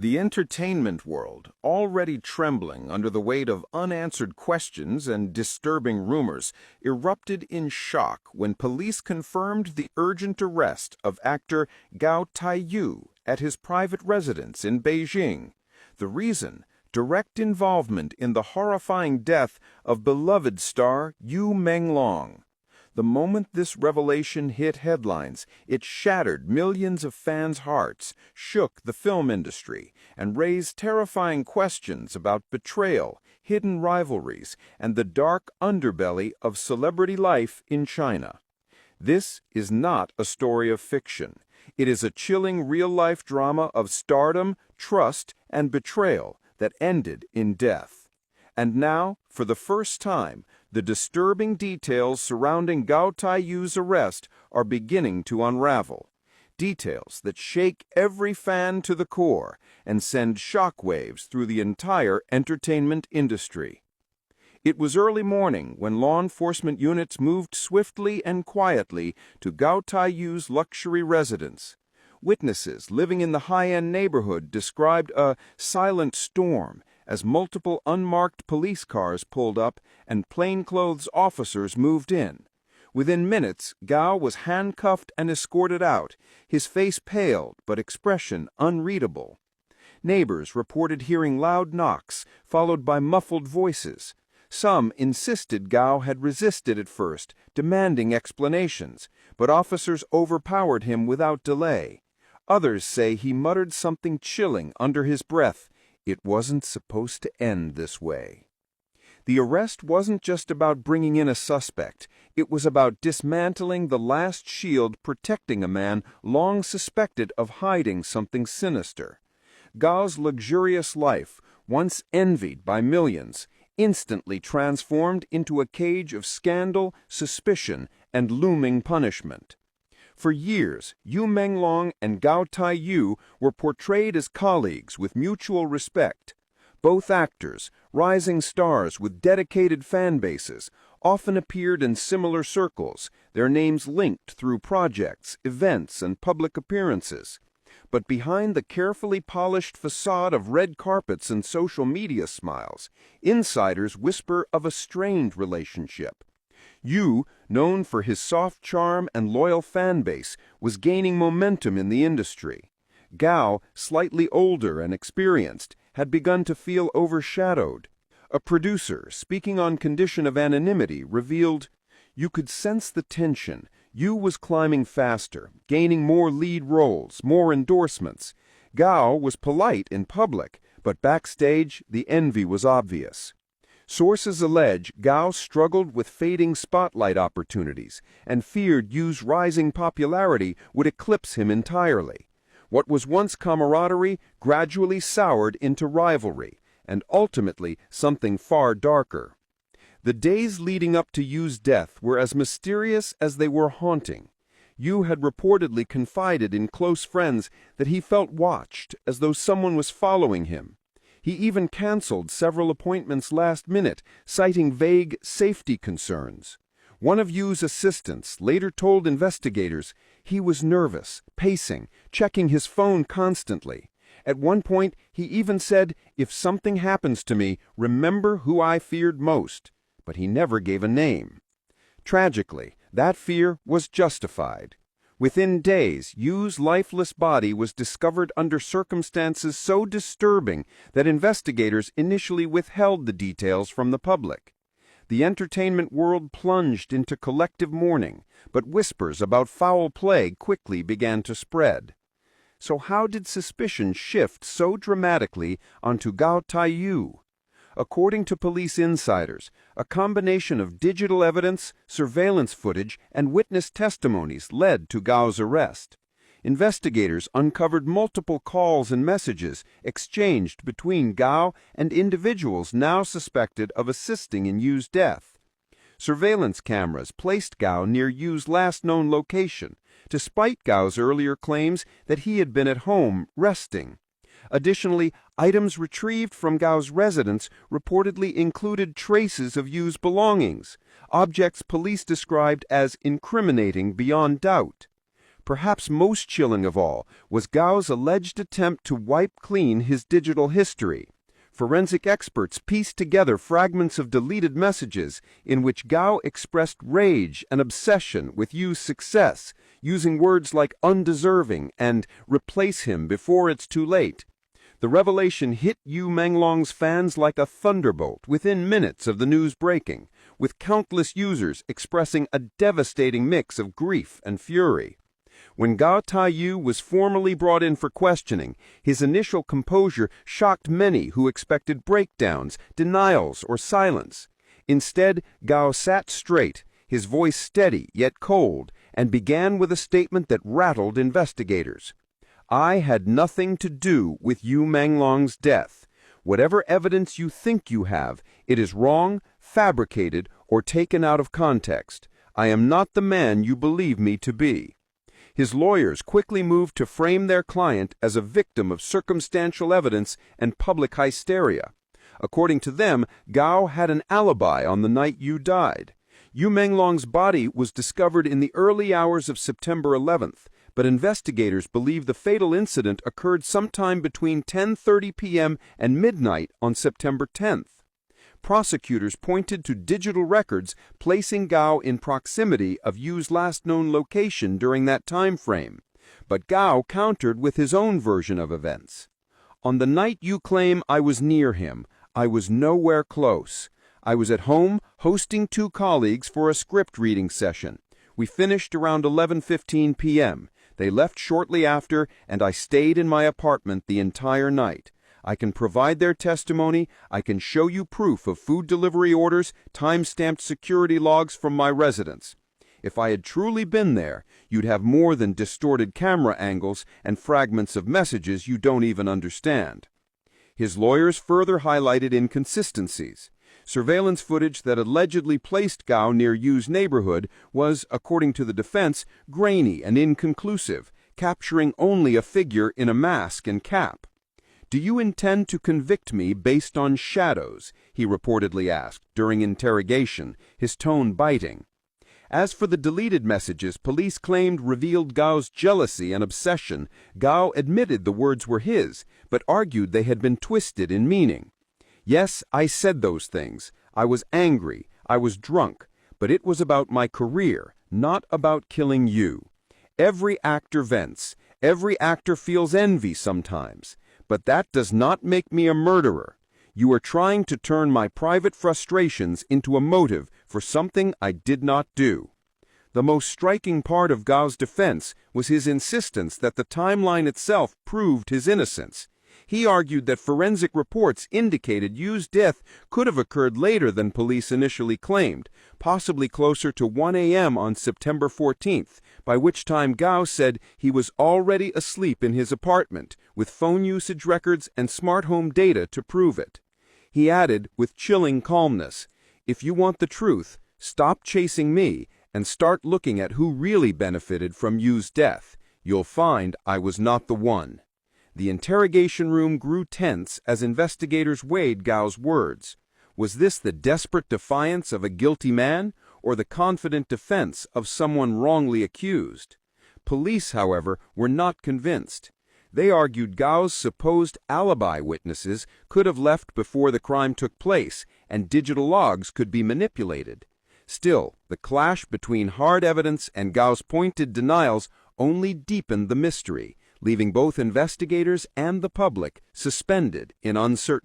The entertainment world, already trembling under the weight of unanswered questions and disturbing rumors, erupted in shock when police confirmed the urgent arrest of actor Gao Taiyu at his private residence in Beijing. The reason? Direct involvement in the horrifying death of beloved star Yu Menglong. The moment this revelation hit headlines, it shattered millions of fans' hearts, shook the film industry, and raised terrifying questions about betrayal, hidden rivalries, and the dark underbelly of celebrity life in China. This is not a story of fiction. It is a chilling real-life drama of stardom, trust, and betrayal that ended in death. And now, for the first time, the disturbing details surrounding Gao Taiyu's arrest are beginning to unravel. Details that shake every fan to the core and send shockwaves through the entire entertainment industry. It was early morning when law enforcement units moved swiftly and quietly to Gao Taiyu's luxury residence. Witnesses living in the high-end neighborhood described a silent storm as multiple unmarked police cars pulled up and plainclothes officers moved in. Within minutes, Gao was handcuffed and escorted out, his face paled but expression unreadable. Neighbors reported hearing loud knocks, followed by muffled voices. Some insisted Gao had resisted at first, demanding explanations, but officers overpowered him without delay. Others say he muttered something chilling under his breath. It wasn't supposed to end this way. The arrest wasn't just about bringing in a suspect. It was about dismantling the last shield protecting a man long suspected of hiding something sinister. Gao's luxurious life, once envied by millions, instantly transformed into a cage of scandal, suspicion, and looming punishment. For years, Yu Menglong and Gao Taiyu were portrayed as colleagues with mutual respect. Both actors, rising stars with dedicated fan bases, often appeared in similar circles, their names linked through projects, events, and public appearances. But behind the carefully polished facade of red carpets and social media smiles, insiders whisper of a strained relationship. Yu, known for his soft charm and loyal fan base, was gaining momentum in the industry. Gao, slightly older and experienced, had begun to feel overshadowed. A producer, speaking on condition of anonymity, revealed, "You could sense the tension. Yu was climbing faster, gaining more lead roles, more endorsements. Gao was polite in public, but backstage the envy was obvious." Sources allege Gao struggled with fading spotlight opportunities and feared Yu's rising popularity would eclipse him entirely. What was once camaraderie gradually soured into rivalry, and ultimately something far darker. The days leading up to Yu's death were as mysterious as they were haunting. Yu had reportedly confided in close friends that he felt watched, as though someone was following him. He even canceled several appointments last minute, citing vague safety concerns. One of Yu's assistants later told investigators he was nervous, pacing, checking his phone constantly. At one point, he even said, "If something happens to me, remember who I feared most." But he never gave a name. Tragically, that fear was justified. Within days, Yu's lifeless body was discovered under circumstances so disturbing that investigators initially withheld the details from the public. The entertainment world plunged into collective mourning, but whispers about foul play quickly began to spread. So how did suspicion shift so dramatically onto Gao Taiyu? According to police insiders, a combination of digital evidence, surveillance footage, and witness testimonies led to Gao's arrest. Investigators uncovered multiple calls and messages exchanged between Gao and individuals now suspected of assisting in Yu's death. Surveillance cameras placed Gao near Yu's last known location, despite Gao's earlier claims that he had been at home resting. Additionally, items retrieved from Gao's residence reportedly included traces of Yu's belongings, objects police described as incriminating beyond doubt. Perhaps most chilling of all was Gao's alleged attempt to wipe clean his digital history. Forensic experts pieced together fragments of deleted messages in which Gao expressed rage and obsession with Yu's success, using words like undeserving and replace him before it's too late. The revelation hit Yu Menglong's fans like a thunderbolt within minutes of the news breaking, with countless users expressing a devastating mix of grief and fury. When Gao Taiyu was formally brought in for questioning, his initial composure shocked many who expected breakdowns, denials, or silence. Instead, Gao sat straight, his voice steady yet cold, and began with a statement that rattled investigators. "I had nothing to do with Yu Menglong's death. Whatever evidence you think you have, it is wrong, fabricated, or taken out of context. I am not the man you believe me to be." His lawyers quickly moved to frame their client as a victim of circumstantial evidence and public hysteria. According to them, Gao had an alibi on the night Yu died. Yu Menglong's body was discovered in the early hours of September 11th, but investigators believe the fatal incident occurred sometime between 10:30 p.m. and midnight on September 10th. Prosecutors pointed to digital records placing Gao in proximity of Yu's last known location during that time frame, but Gao countered with his own version of events. "On the night you claim I was near him, I was nowhere close. I was at home hosting 2 colleagues for a script reading session. We finished around 11:15 p.m. They left shortly after, and I stayed in my apartment the entire night. I can provide their testimony. I can show you proof of food delivery orders, time-stamped security logs from my residence. If I had truly been there, you'd have more than distorted camera angles and fragments of messages you don't even understand." His lawyers further highlighted inconsistencies. Surveillance footage that allegedly placed Gao near Yu's neighborhood was, according to the defense, grainy and inconclusive, capturing only a figure in a mask and cap. "Do you intend to convict me based on shadows?" he reportedly asked during interrogation, his tone biting. As for the deleted messages police claimed revealed Gao's jealousy and obsession, Gao admitted the words were his, but argued they had been twisted in meaning. "Yes, I said those things. I was angry. I was drunk. But it was about my career, not about killing you. Every actor vents. Every actor feels envy sometimes. But that does not make me a murderer. You are trying to turn my private frustrations into a motive for something I did not do." The most striking part of Gao's defense was his insistence that the timeline itself proved his innocence. He argued that forensic reports indicated Yu's death could have occurred later than police initially claimed, possibly closer to 1 a.m. on September 14th, by which time Gao said he was already asleep in his apartment, with phone usage records and smart home data to prove it. He added, with chilling calmness, "If you want the truth, stop chasing me and start looking at who really benefited from Yu's death. You'll find I was not the one." The interrogation room grew tense as investigators weighed Gao's words. Was this the desperate defiance of a guilty man, or the confident defense of someone wrongly accused? Police, however, were not convinced. They argued Gao's supposed alibi witnesses could have left before the crime took place, and digital logs could be manipulated. Still, the clash between hard evidence and Gao's pointed denials only deepened the mystery, leaving both investigators and the public suspended in uncertainty.